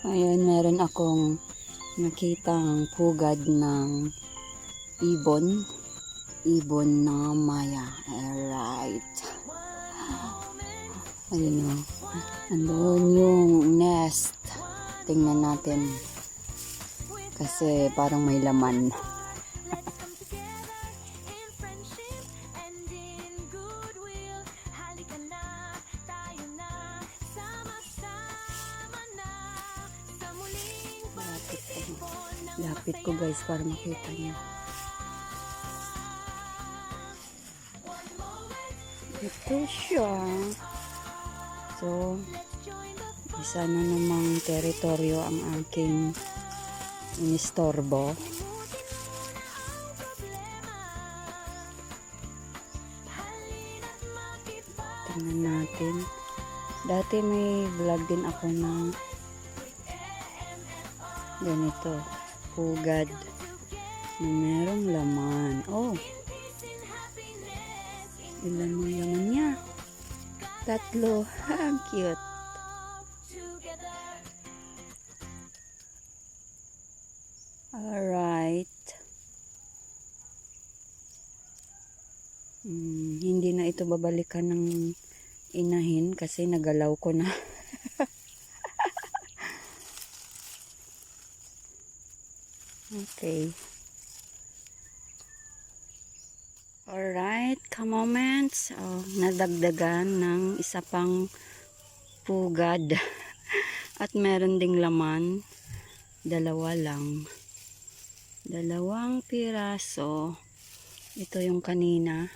Ayan, meron akong nakitang pugad ng ibon. Ibon na maya. Alright. Ayun o. Andun yung nest. Tingnan natin. Kasi parang may laman. Lapit ko guys para makita niyo. Ito siya. So, isa na namang teritoryo ang aking inistorbo. Tingnan natin. Dati may vlog din ako ng ganito. Pugad na merong laman. Oh! Ilan yung laman niya? 3. Ang cute. Alright. Hindi na ito babalikan ng inahin kasi nagalaw ko na. Okay. Alright, ka-moments. Oh, nadagdagan ng isa pang pugad. At meron ding laman. 2 lang. 2 piraso. Ito yung kanina.